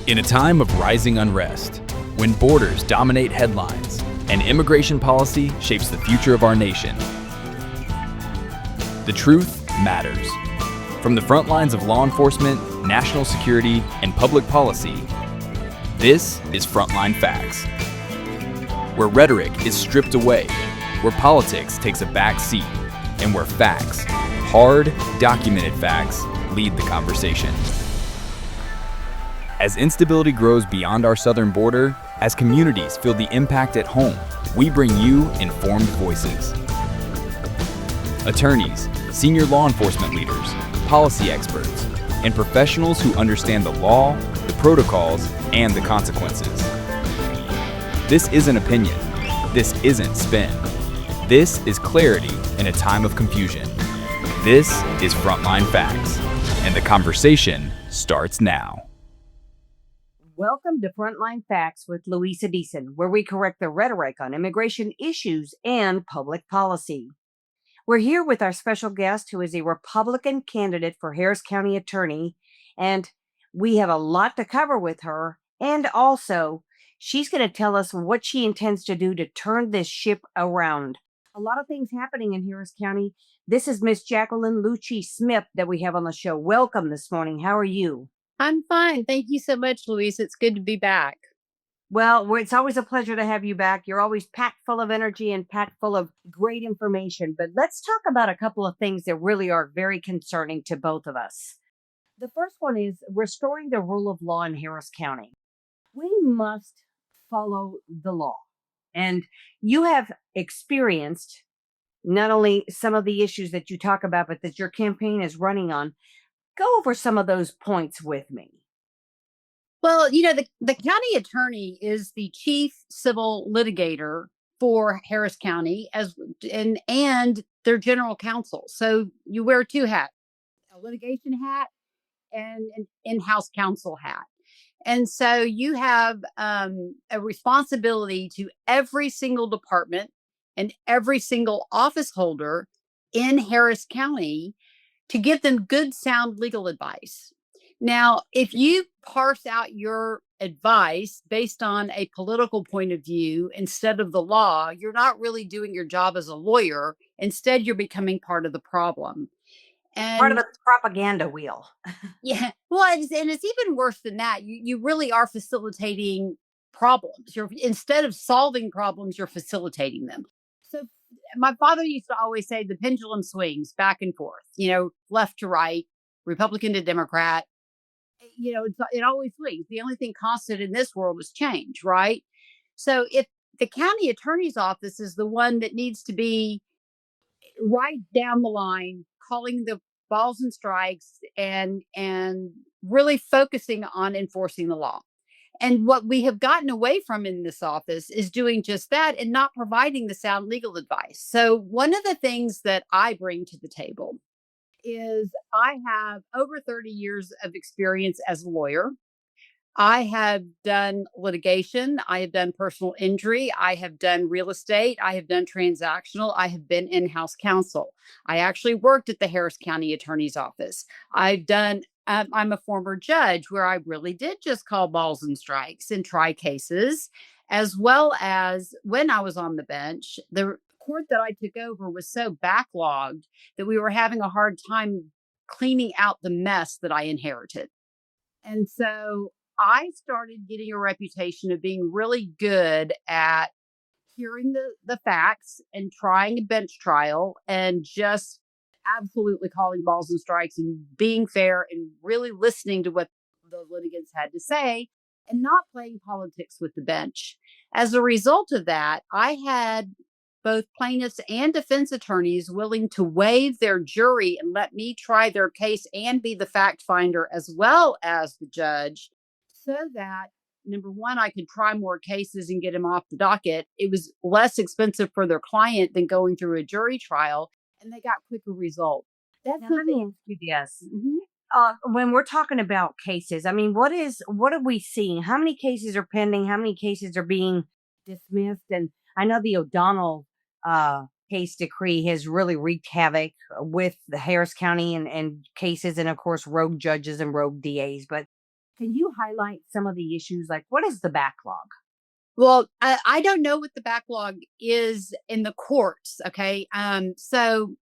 In a time of rising unrest, when borders dominate headlines and immigration policy shapes the future of our nation, the truth matters. From the front lines of law enforcement, national security, and public policy, this is Frontline Facts, where rhetoric is stripped away, where politics takes a back seat, and where facts, hard, documented facts, lead the conversation. As instability grows beyond our southern border, as communities feel the impact at home, we bring you informed voices. Attorneys, senior law enforcement leaders, policy experts, and professionals who understand the law, the protocols, and the consequences. This isn't opinion. This isn't spin. This is clarity in a time of confusion. This is Frontline Facts, and the conversation starts now. Welcome to Frontline Facts with Luisa Deason, where we correct the rhetoric on immigration issues and public policy. We're here with our special guest, who is a Republican candidate for Harris County Attorney, and we have a lot to cover with her. And also, she's going to tell us what she intends to do to turn this ship around. A lot of things happening in Harris County. This is Miss Jacqueline Lucci Smith that we have on the show. Welcome this morning. How are you? I'm fine. Thank you so much, Louise. It's good to be back. Well, it's always a pleasure to have you back. You're always packed full of energy and packed full of great information. But let's talk about a couple of things that really are very concerning to both of us. The first one is restoring the rule of law in Harris County. We must follow the law. And you have experienced not only some of the issues that you talk about, but that your campaign is running on. Go over some of those points with me. Well, the county attorney is the chief civil litigator for Harris County and their general counsel. So you wear two hats, a litigation hat and an in-house counsel hat. And so you have a responsibility to every single department and every single office holder in Harris County to give them good, sound legal advice. Now, if you parse out your advice based on a political point of view instead of the law, you're not really doing your job as a lawyer. Instead, you're becoming part of the problem. And part of the propaganda wheel. Yeah. Well, it's even worse than that. You really are facilitating problems. Instead of solving problems, you're facilitating them. So my father used to always say the pendulum swings back and forth, left to right, Republican to Democrat. It always swings. The only thing constant in this world is change, right? So if the county attorney's office is the one that needs to be right down the line, calling the balls and strikes and really focusing on enforcing the law. And what we have gotten away from in this office is doing just that and not providing the sound legal advice. So one of the things that I bring to the table is I have over 30 years of experience as a lawyer. I have done litigation. I have done personal injury. I have done real estate. I have done transactional. I have been in-house counsel. I actually worked at the Harris County Attorney's Office. I'm a former judge where I really did just call balls and strikes and try cases, as well as when I was on the bench, the court that I took over was so backlogged that we were having a hard time cleaning out the mess that I inherited. And so I started getting a reputation of being really good at hearing the facts and trying a bench trial and just absolutely calling balls and strikes and being fair and really listening to what the litigants had to say and not playing politics with the bench. As a result of that, I had both plaintiffs and defense attorneys willing to waive their jury and let me try their case and be the fact finder as well as the judge, so that, number one, I could try more cases and get them off the docket. It was less expensive for their client than going through a jury trial, and they got quicker results. Let me ask you this. When we're talking about cases, I mean, what are we seeing? How many cases are pending? How many cases are being dismissed? And I know the O'Donnell case decree has really wreaked havoc with the Harris County and cases, and of course, rogue judges and rogue DAs. But Can you highlight some of the issues? Like, what is the backlog? Well, I don't know what the backlog is in the courts. Okay. So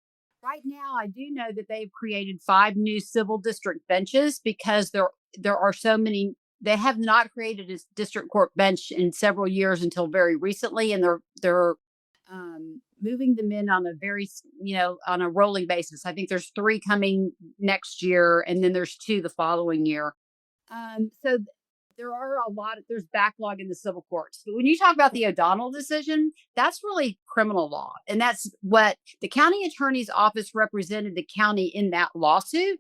right now I do know that they've created 5 new civil district benches because there are so many. They have not created a district court bench in several years until very recently, and they're moving them in on a on a rolling basis. I think there's 3 coming next year, and then there's 2 the following year. So there are there's backlog in the civil courts. But when you talk about the O'Donnell decision, that's really criminal law. And that's what the county attorney's office represented the county in that lawsuit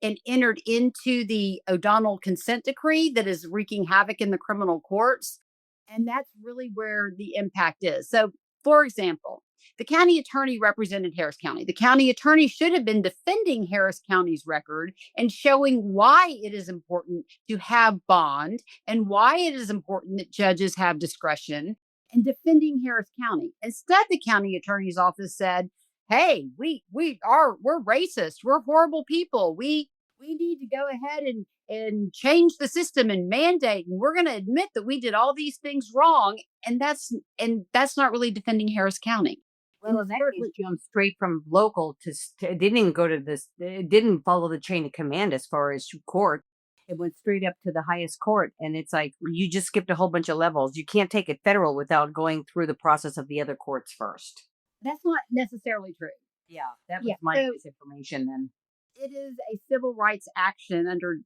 and entered into the O'Donnell consent decree that is wreaking havoc in the criminal courts. And that's really where the impact is. So, for example, the county attorney represented Harris County. The county attorney should have been defending Harris County's record and showing why it is important to have bond and why it is important that judges have discretion and defending Harris County. Instead, the county attorney's office said, "Hey, we're racist. We're horrible people. We need to go ahead and change the system and mandate, and we're going to admit that we did all these things wrong." And that's not really defending Harris County. Well, in that case, jumped straight from local it didn't even go to this. It didn't follow the chain of command as far as court. It went straight up to the highest court, and it's like you just skipped a whole bunch of levels. You can't take it federal without going through the process of the other courts first. That's not necessarily true. Yeah, that was my misinformation then. It is a civil rights action under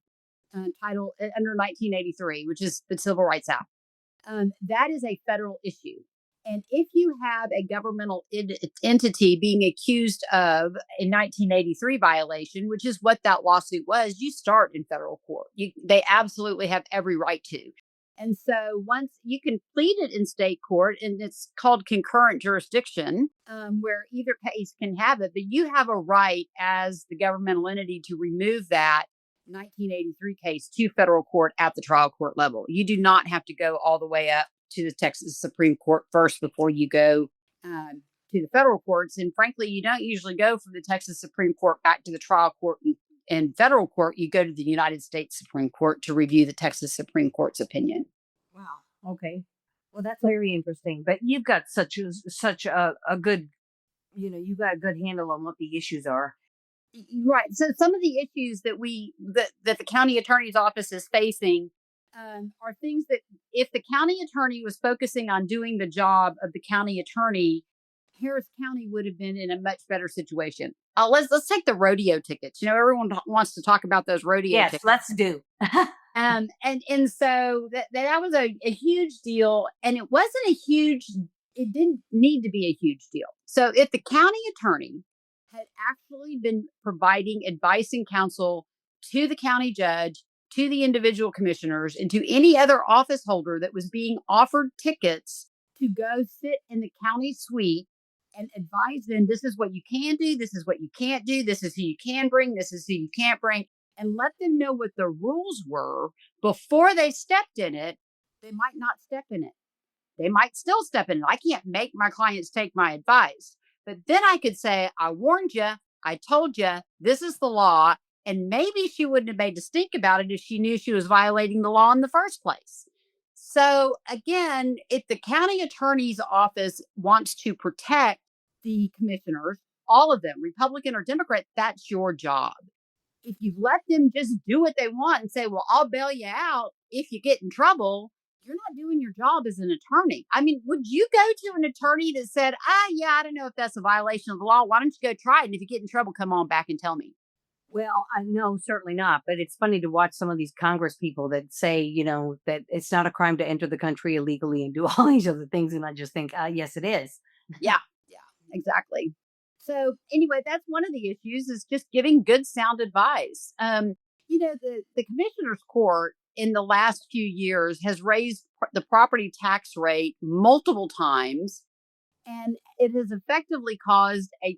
under 1983, which is the Civil Rights Act. That is a federal issue. And if you have a governmental entity being accused of a 1983 violation, which is what that lawsuit was, you start in federal court. They absolutely have every right to. And so once you can plead it in state court, and it's called concurrent jurisdiction, where either case can have it, but you have a right as the governmental entity to remove that 1983 case to federal court at the trial court level. You do not have to go all the way up to the Texas Supreme Court first before you go to the federal courts. And frankly, you don't usually go from the Texas Supreme Court back to the trial court and federal court. You go to the United States Supreme Court to review the Texas Supreme Court's opinion. Wow. Okay. Well, that's very interesting. But you've got such a good, you've got a good handle on what the issues are. Right. So some of the issues that the county attorney's office is facing are things that if the county attorney was focusing on doing the job of the county attorney, Harris County would have been in a much better situation. Let's take the rodeo tickets. Everyone wants to talk about those rodeo tickets. Yes, let's do. And so that was a huge deal, and it didn't need to be a huge deal. So if the county attorney had actually been providing advice and counsel to the county judge, to the individual commissioners, and to any other office holder that was being offered tickets to go sit in the county suite and advise them, this is what you can do, this is what you can't do, this is who you can bring, this is who you can't bring, and let them know what the rules were before they stepped in it, they might not step in it. They might still step in it. I can't make my clients take my advice. But then I could say, I warned you, I told you, this is the law. And maybe she wouldn't have made a stink about it if she knew she was violating the law in the first place. So again, if the county attorney's office wants to protect the commissioners, all of them, Republican or Democrat, that's your job. If you let them just do what they want and say, well, I'll bail you out if you get in trouble, you're not doing your job as an attorney. I mean, would you go to an attorney that said, yeah, I don't know if that's a violation of the law. Why don't you go try it? And if you get in trouble, come on back and tell me. Well, I know, certainly not. But it's funny to watch some of these Congress people that say, that it's not a crime to enter the country illegally and do all these other things. And I just think, yes, it is. Yeah, exactly. So anyway, that's one of the issues is just giving good, sound advice. The commissioner's court in the last few years has raised the property tax rate multiple times. And it has effectively caused I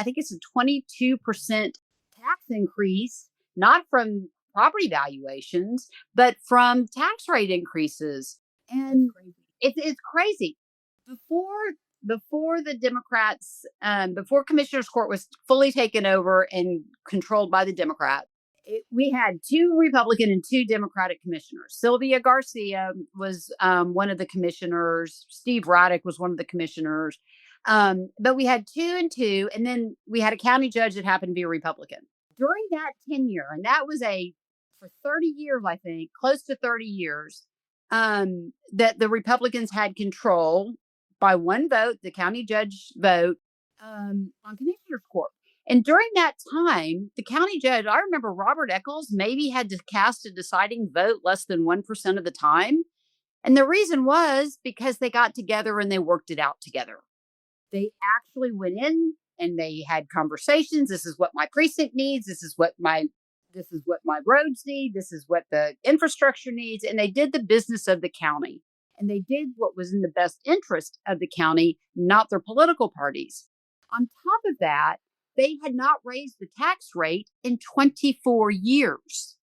think it's a 22% tax increase, not from property valuations, but from tax rate increases. And it's crazy. Before the Democrats, before Commissioner's Court was fully taken over and controlled by the Democrats, We had 2 Republican and 2 Democratic commissioners. Sylvia Garcia was one of the commissioners. Steve Raddick was one of the commissioners. But we had 2 and 2, and then we had a county judge that happened to be a Republican. During that tenure, and that was for 30 years, I think, close to 30 years, that the Republicans had control by 1 vote, the county judge vote, on Commissioner's Court. And during that time, the county judge, I remember Robert Eccles maybe had to cast a deciding vote less than 1% of the time. And the reason was because they got together and they worked it out together. They actually went in and they had conversations. This is what my precinct needs. This is what my roads need. This is what the infrastructure needs. And they did the business of the county. And they did what was in the best interest of the county, not their political parties. On top of that, they had not raised the tax rate in 24 years.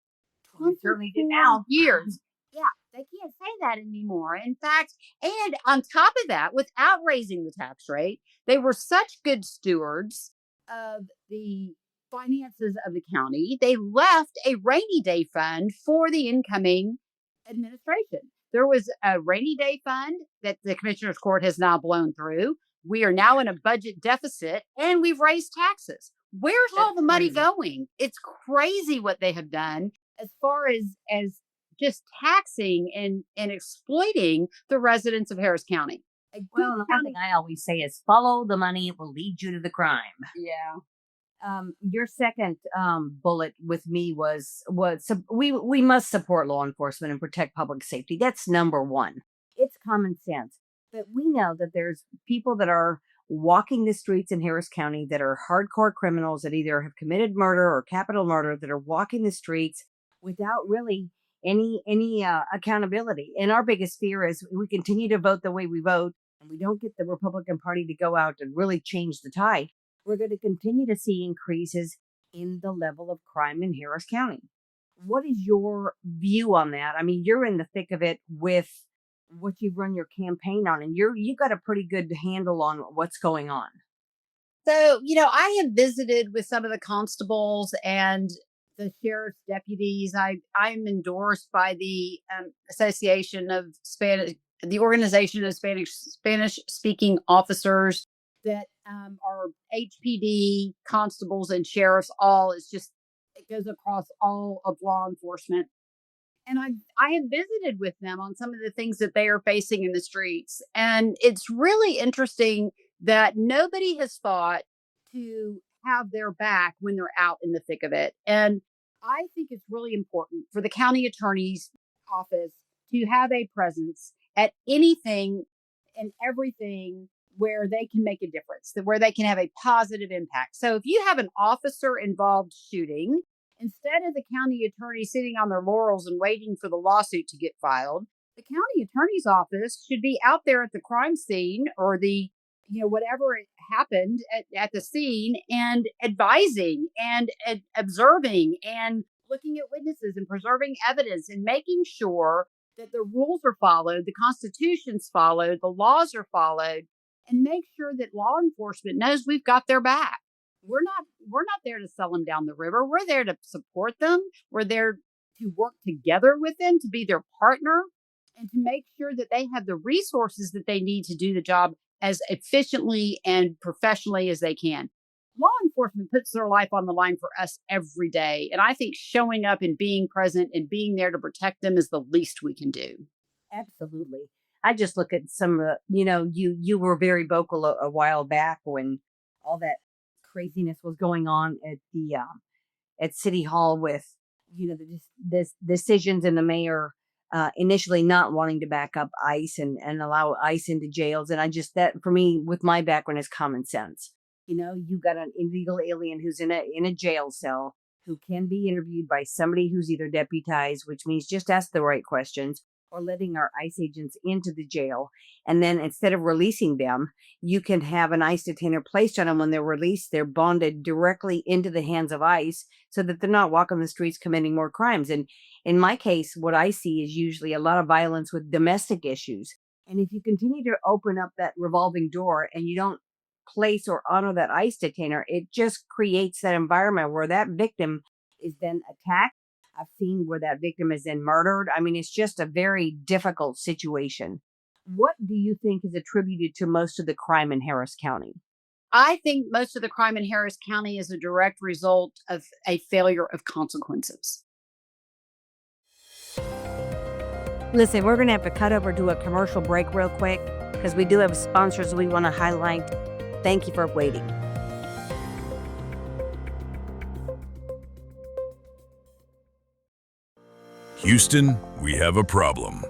We certainly did now. Years. Yeah, they can't say that anymore. In fact, and on top of that, without raising the tax rate, they were such good stewards of the finances of the county. They left a rainy day fund for the incoming administration. There was a rainy day fund that the Commissioner's Court has now blown through. We are now in a budget deficit and we've raised taxes. Where's all the money going? It's crazy what they have done as far as just taxing and exploiting the residents of Harris County. Well, the one thing I always say is follow the money. It will lead you to the crime. Yeah. Your second bullet with me was we must support law enforcement and protect public safety. That's number one. It's common sense. But we know that there's people that are walking the streets in Harris County that are hardcore criminals that either have committed murder or capital murder that are walking the streets without really any accountability. And our biggest fear is we continue to vote the way we vote and we don't get the Republican Party to go out and really change the tide. We're going to continue to see increases in the level of crime in Harris County. What is your view on that? I mean, you're in the thick of it with what you've run your campaign on, and you got a pretty good handle on what's going on. So, I have visited with some of the constables and the sheriff's deputies. I'm endorsed by the Association of Spanish, the Organization of Spanish Speaking Officers that are HPD constables and sheriffs. It goes across all of law enforcement. And I have visited with them on some of the things that they are facing in the streets. And it's really interesting that nobody has thought to have their back when they're out in the thick of it. And I think it's really important for the county attorney's office to have a presence at anything and everything where they can make a difference, where they can have a positive impact. So if you have an officer involved shooting, instead of the county attorney sitting on their laurels and waiting for the lawsuit to get filed, the county attorney's office should be out there at the crime scene or whatever happened at the scene and advising and observing and looking at witnesses and preserving evidence and making sure that the rules are followed, the Constitution's followed, the laws are followed, and make sure that law enforcement knows we've got their back. We're not there to sell them down the river. We're there to support them. We're there to work together with them, to be their partner, and to make sure that they have the resources that they need to do the job as efficiently and professionally as they can. Law enforcement puts their life on the line for us every day. And I think showing up and being present and being there to protect them is the least we can do. Absolutely. I just look at some, you were very vocal a while back when all that craziness was going on at the at City Hall with the decisions and the mayor initially not wanting to back up ICE and allow ICE into jails. And that for me, with my background, is common sense. You got an illegal alien who's in a jail cell who can be interviewed by somebody who's either deputized, which means just ask the right questions, or letting our ICE agents into the jail. And then instead of releasing them, you can have an ICE detainer placed on them. When they're released, they're bonded directly into the hands of ICE so that they're not walking the streets committing more crimes. And in my case, what I see is usually a lot of violence with domestic issues. And if you continue to open up that revolving door and you don't place or honor that ICE detainer, it just creates that environment where that victim is then attacked. I've seen where that victim is then murdered. I mean, it's just a very difficult situation. What do you think is attributed to most of the crime in Harris County? I think most of the crime in Harris County is a direct result of a failure of consequences. Listen, we're going to have to cut over to a commercial break real quick because we do have sponsors we want to highlight. Thank you for waiting. Houston, we have a problem.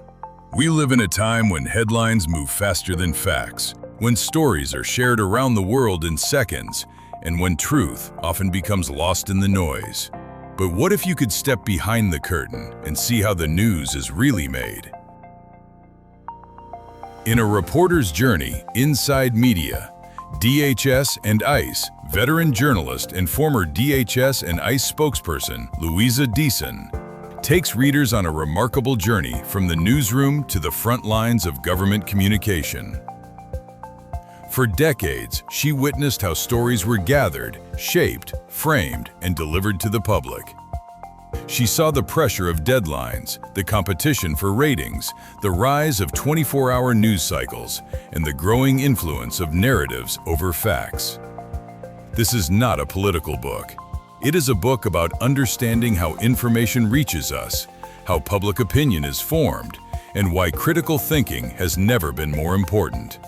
We live in a time when headlines move faster than facts, when stories are shared around the world in seconds, and when truth often becomes lost in the noise. But what if you could step behind the curtain and see how the news is really made? In a reporter's journey inside media, DHS and ICE, veteran journalist and former DHS and ICE spokesperson Luisa Deason, takes readers on a remarkable journey from the newsroom to the front lines of government communication. For decades, she witnessed how stories were gathered, shaped, framed, and delivered to the public. She saw the pressure of deadlines, the competition for ratings, the rise of 24-hour news cycles, and the growing influence of narratives over facts. This is not a political book. It is a book about understanding how information reaches us, how public opinion is formed, and why critical thinking has never been more important.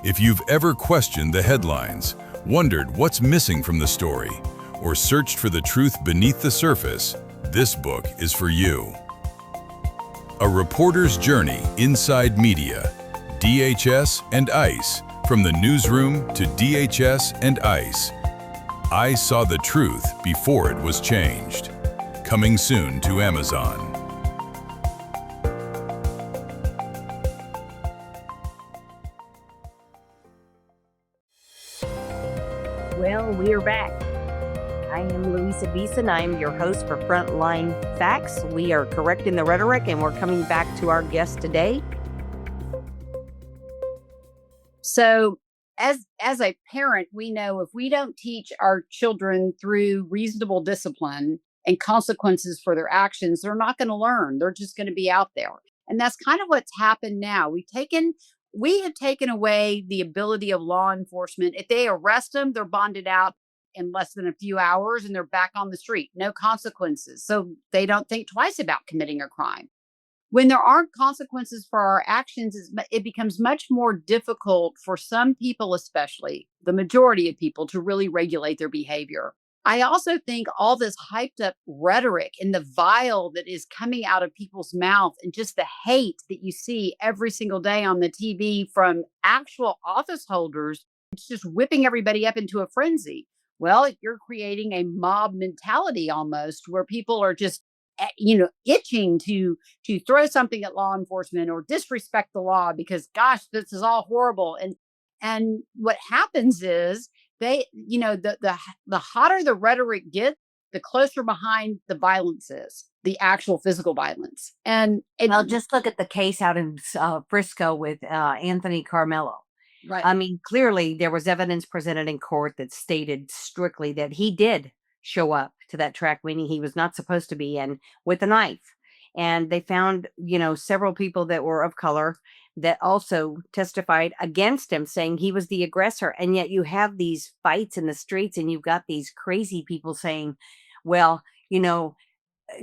If you've ever questioned the headlines, wondered what's missing from the story, or searched for the truth beneath the surface, this book is for you. A reporter's journey inside media, DHS and ICE, from the newsroom to DHS and ICE. I saw the truth before it was changed. Coming soon to Amazon. Well, we are back. I am Luisa Deason. I am your host for Frontline Facts. We are correcting the rhetoric, and we're coming back to our guest today. So, as a parent, we know if we don't teach our children through reasonable discipline and consequences for their actions, they're not going to learn. They're just going to be out there. And that's kind of what's happened now. We have taken away the ability of law enforcement. If they arrest them, they're bonded out in less than a few hours and they're back on the street. No consequences. So they don't think twice about committing a crime. When there aren't consequences for our actions, it becomes much more difficult for some people, especially the majority of people, to really regulate their behavior. I also think all this hyped up rhetoric and the vile that is coming out of people's mouth and just the hate that you see every single day on the TV from actual office holders, it's just whipping everybody up into a frenzy. Well, you're creating a mob mentality almost where people are just itching to throw something at law enforcement or disrespect the law because, gosh, this is all horrible. And what happens is the hotter the rhetoric gets, the closer behind the violence is, the actual physical violence. And Well, just look at the case out in Frisco with Anthony Carmelo. right. I mean, clearly there was evidence presented in court that stated strictly that he did show up to that track meeting he was not supposed to be in with a knife. And they found, several people that were of color that also testified against him, saying he was the aggressor. And yet you have these fights in the streets and you've got these crazy people saying, well,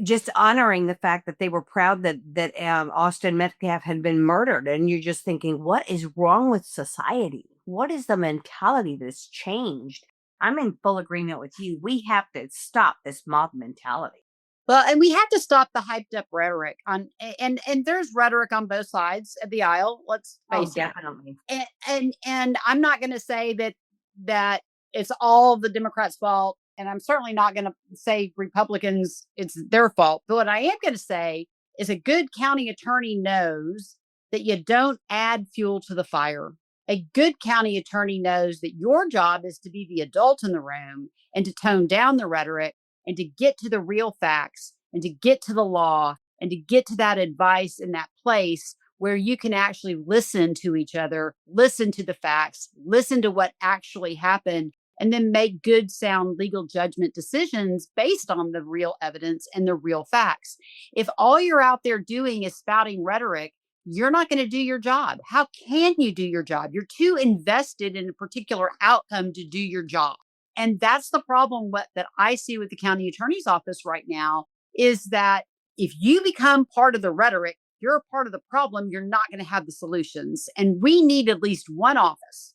just honoring the fact that they were proud that Austin Metcalf had been murdered. And you're just thinking, what is wrong with society? What is the mentality that's changed? I'm in full agreement with you. We have to stop this mob mentality. Well, and we have to stop the hyped up rhetoric and there's rhetoric on both sides of the aisle. Let's face it. Definitely. And I'm not going to say that it's all the Democrats' fault. And I'm certainly not going to say Republicans, it's their fault. But what I am going to say is a good county attorney knows that you don't add fuel to the fire. A good county attorney knows that your job is to be the adult in the room and to tone down the rhetoric and to get to the real facts and to get to the law and to get to that advice in that place where you can actually listen to each other, listen to the facts, listen to what actually happened, and then make good, sound legal judgment decisions based on the real evidence and the real facts. If all you're out there doing is spouting rhetoric, you're not going to do your job. How can you do your job? You're too invested in a particular outcome to do your job. And that's the problem that I see with the county attorney's office right now, is that if you become part of the rhetoric, you're a part of the problem. You're not going to have the solutions. And we need at least one office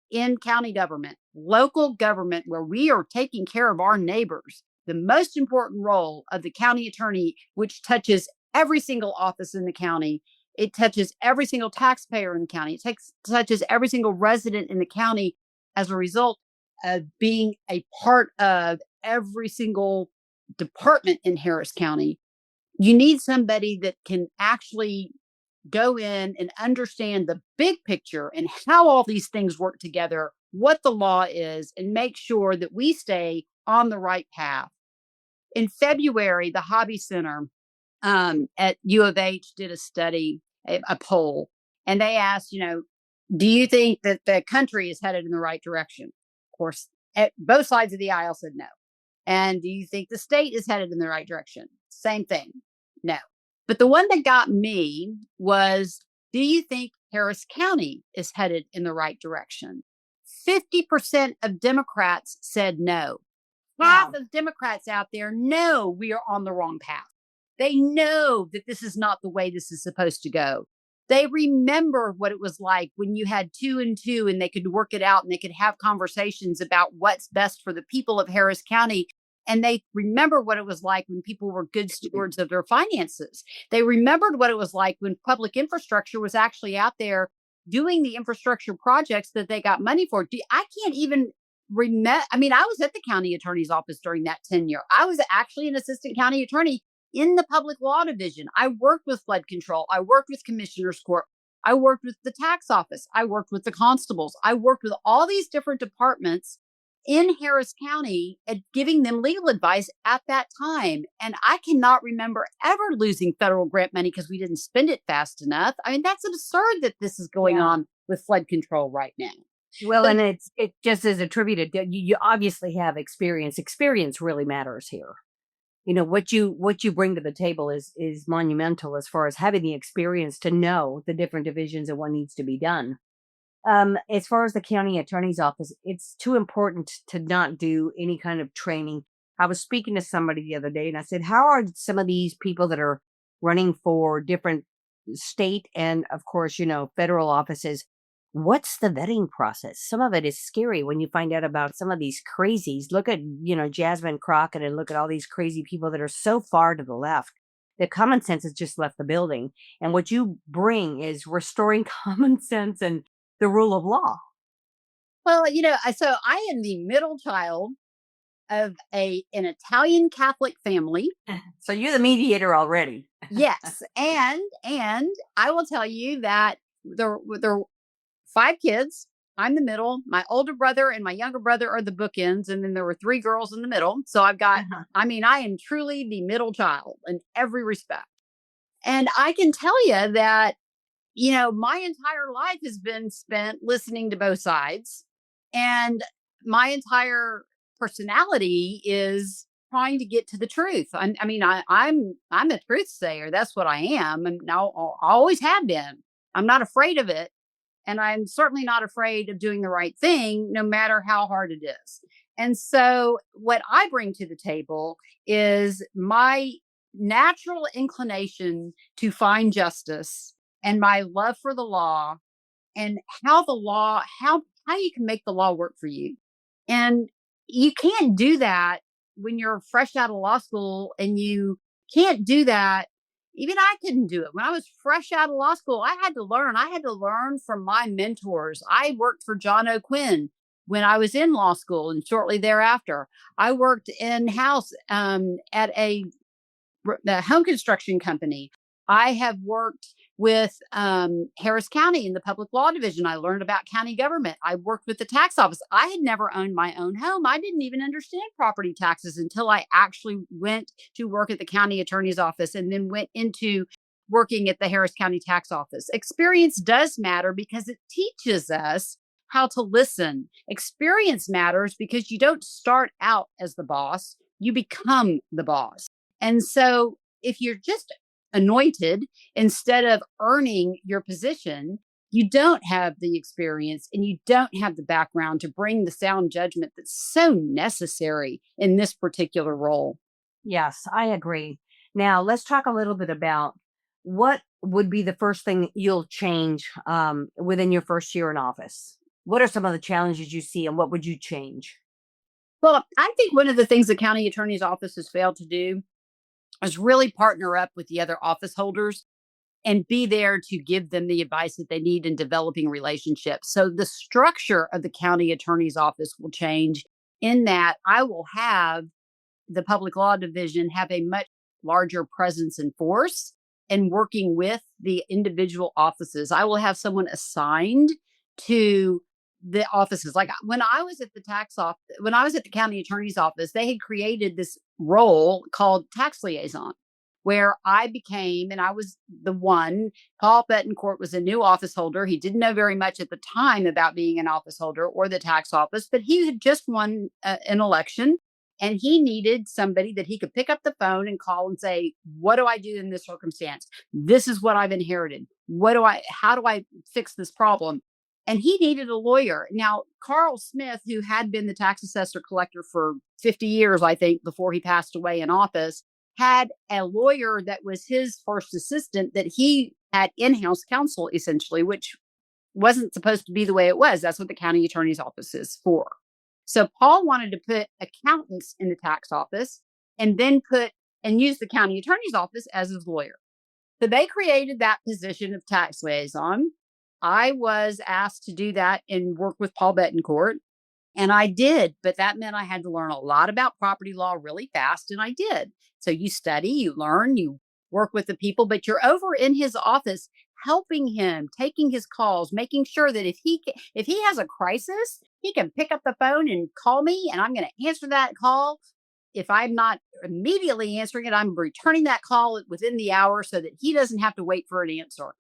in county government, local government, where we are taking care of our neighbors. The most important role of the county attorney, which touches every single office in the county, it touches every single taxpayer in the county, it touches every single resident in the county as a result of being a part of every single department in Harris County. You need somebody that can actually go in and understand the big picture and how all these things work together, what the law is, and make sure that we stay on the right path. In February, the Hobby Center at U of H did a study, a poll, and they asked, do you think that the country is headed in the right direction? Of course, both sides of the aisle said no. And do you think the state is headed in the right direction? Same thing. No. But the one that got me was, do you think Harris County is headed in the right direction? 50% of Democrats said no. Half of Democrats out there know we are on the wrong path. They know that this is not the way this is supposed to go. They remember what it was like when you had 2 and 2 and they could work it out and they could have conversations about what's best for the people of Harris County. And they remember what it was like when people were good stewards of their finances. They remembered what it was like when public infrastructure was actually out there doing the infrastructure projects that they got money for. I can't even remember. I mean, I was at the county attorney's office during that tenure. I was actually an assistant county attorney in the public law division. I worked with flood control. I worked with commissioner's court. I worked with the tax office. I worked with the constables. I worked with all these different departments in Harris County and giving them legal advice at that time. And I cannot remember ever losing federal grant money because we didn't spend it fast enough. I mean, that's absurd that this is going on with flood control right now. Well, and it just is attributed. You obviously have experience. Experience really matters here. What you bring to the table is monumental as far as having the experience to know the different divisions and what needs to be done. As far as the county attorney's office, it's too important to not do any kind of training. I was speaking to somebody the other day and I said, how are some of these people that are running for different state and, of course, federal offices? What's the vetting process? Some of it is scary when you find out about some of these crazies. Look at, Jasmine Crockett, and look at all these crazy people that are so far to the left that common sense has just left the building. And what you bring is restoring common sense and the rule of law. Well, so I am the middle child of an Italian Catholic family. So you're the mediator already. Yes. And I will tell you that there are 5 kids. I'm the middle. My older brother and my younger brother are the bookends. And then there were 3 girls in the middle. So I've got, I am truly the middle child in every respect. And I can tell you that, my entire life has been spent listening to both sides. And my entire personality is trying to get to the truth. I'm a truth sayer. That's what I am. And now I always have been. I'm not afraid of it. And I'm certainly not afraid of doing the right thing, no matter how hard it is. And so what I bring to the table is my natural inclination to find justice and my love for the law and how you can make the law work for you. And you can't do that when you're fresh out of law school, and you can't do that. Even I couldn't do it. When I was fresh out of law school, I had to learn. I had to learn from my mentors. I worked for John O'Quinn when I was in law school, and shortly thereafter, I worked in-house at a home construction company. I have worked with Harris County in the public law division. I learned about county government. I worked with the tax office. I had never owned my own home. I didn't even understand property taxes until I actually went to work at the county attorney's office and then went into working at the Harris County tax office. Experience does matter because it teaches us how to listen. Experience matters because you don't start out as the boss, you become the boss. And so if you're just anointed instead of earning your position, you don't have the experience and you don't have the background to bring the sound judgment that's so necessary in this particular role. Yes, I agree. Now, let's talk a little bit about what would be the first thing you'll change within your first year in office. What are some of the challenges you see, and what would you change? Well, I think one of the things the county attorney's office has failed to do is really partner up with the other office holders and be there to give them the advice that they need in developing relationships. So the structure of the county attorney's office will change in that I will have the public law division have a much larger presence and force in working with the individual offices. I will have someone assigned to the offices. Like when I was at the tax office, when I was at the county attorney's office, they had created this role called tax liaison, where I became, and I was the one. Paul Betancourt was a new office holder. He didn't know very much at the time about being an office holder or the tax office, but he had just won an election. And he needed somebody that he could pick up the phone and call and say, what do I do in this circumstance? This is what I've inherited. How do I fix this problem? And he needed a lawyer. Now, Carl Smith, who had been the tax assessor collector for 50 years, I think, before he passed away in office, had a lawyer that was his first assistant that he had in-house counsel, essentially, which wasn't supposed to be the way it was. That's what the county attorney's office is for. So Paul wanted to put accountants in the tax office and then use the county attorney's office as his lawyer. So they created that position of tax liaison. I was asked to do that and work with Paul Betancourt. And I did, but that meant I had to learn a lot about property law really fast. And I did. So you study, you learn, you work with the people, but you're over in his office helping him, taking his calls, making sure that if he has a crisis, he can pick up the phone and call me, and I'm going to answer that call. If I'm not immediately answering it, I'm returning that call within the hour so that he doesn't have to wait for an answer.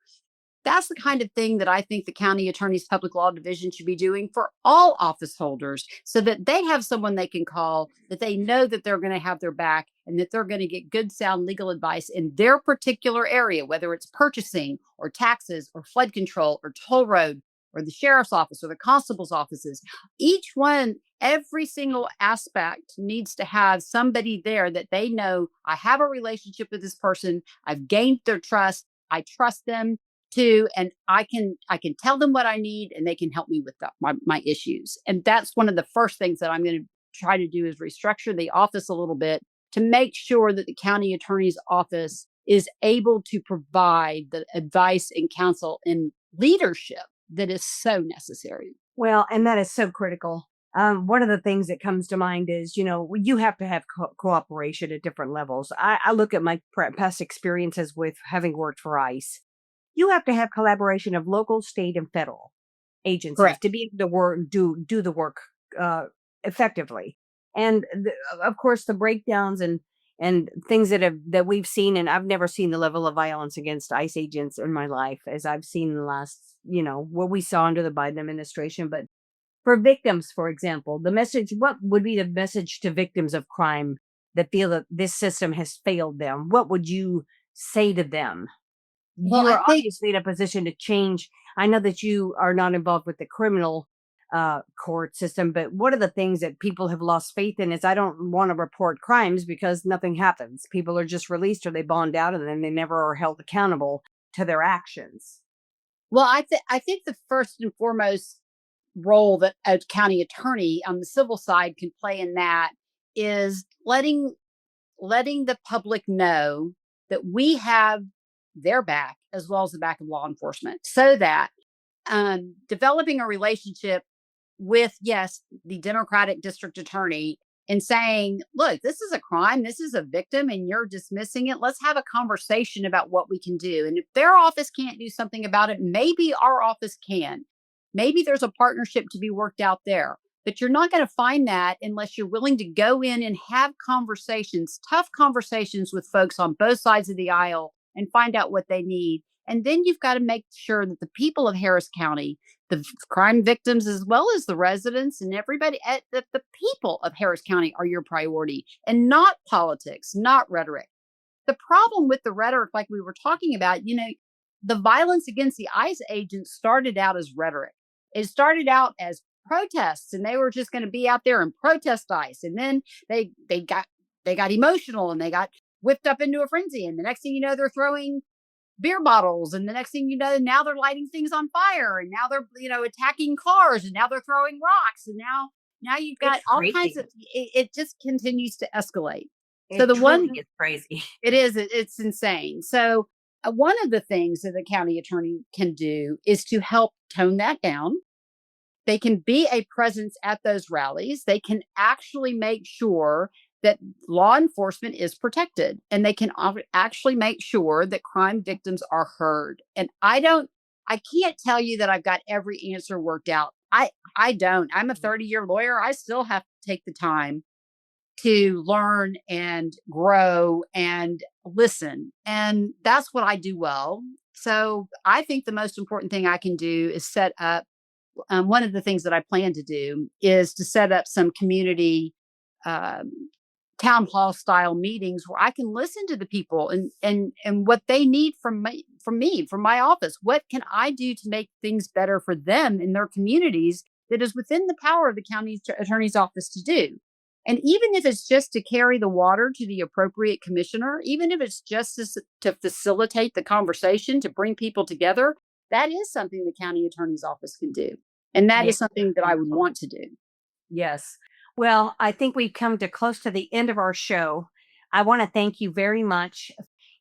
That's the kind of thing that I think the county attorney's public law division should be doing for all office holders so that they have someone they can call, that they know that they're going to have their back and that they're going to get good, sound legal advice in their particular area, whether it's purchasing or taxes or flood control or toll road or the sheriff's office or the constable's offices. Each one, every single aspect needs to have somebody there that they know, I have a relationship with this person. I've gained their trust. I trust them too, and I can tell them what I need, and they can help me with my issues. And that's one of the first things that I'm going to try to do is restructure the office a little bit to make sure that the county attorney's office is able to provide the advice and counsel and leadership that is so necessary. Well, and that is so critical. One of the things that comes to mind is, you have to have cooperation at different levels. I look at my past experiences with having worked for ICE. You have to have collaboration of local, state, and federal agencies Correct. to be able to do the work effectively. And of course, the breakdowns and things that we've seen, and I've never seen the level of violence against ICE agents in my life as I've seen in the last, what we saw under the Biden administration. But for victims, for example, what would be the message to victims of crime that feel that this system has failed them? What would you say to them? Well, You're I think obviously in a position to change. I know that you are not involved with the criminal court system, but one of the things that people have lost faith in is I don't want to report crimes because nothing happens. People are just released or they bond out and then they never are held accountable to their actions. Well, I think the first and foremost role that a county attorney on the civil side can play in that is letting the public know that we have their back as well as the back of law enforcement, so that developing a relationship with, yes, the Democratic district attorney and saying, look, this is a crime, this is a victim, and you're dismissing it. Let's have a conversation about what we can do. And if their office can't do something about it, maybe our office can. Maybe there's a partnership to be worked out there. But you're not going to find that unless you're willing to go in and have conversations, tough conversations with folks on both sides of the aisle and find out what they need. And then you've got to make sure that the people of Harris County, the crime victims, as well as the residents and everybody, that the people of Harris County are your priority and not politics, not rhetoric. The problem with the rhetoric, like we were talking about, the violence against the ICE agents started out as rhetoric. It started out as protests, and they were just going to be out there and protest ICE. And then they got emotional and they got whipped up into a frenzy. And the next thing you know, they're throwing beer bottles. And the next thing you know, now they're lighting things on fire. And now they're, attacking cars. And now they're throwing rocks. And now you've got all kinds of, it just continues to escalate. So the one is crazy. It is. It's insane. So one of the things that the county attorney can do is to help tone that down. They can be a presence at those rallies. They can actually make sure that law enforcement is protected, and they can actually make sure that crime victims are heard. And I can't tell you that I've got every answer worked out. I don't. I'm a 30-year lawyer. I still have to take the time to learn and grow and listen. And that's what I do well. So I think the most important thing I can do is set up, one of the things that I plan to do is to set up some community town hall style meetings where I can listen to the people and what they need from me, from my office. What can I do to make things better for them in their communities that is within the power of the county attorney's office to do? And even if it's just to carry the water to the appropriate commissioner, even if it's just to facilitate the conversation, to bring people together, that is something the county attorney's office can do. And that is something that I would want to do. Yes. Well, I think we've come to close to the end of our show. I want to thank you very much.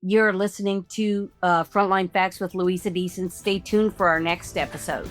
You're listening to Frontline Facts with Luisa Deason. Stay tuned for our next episode.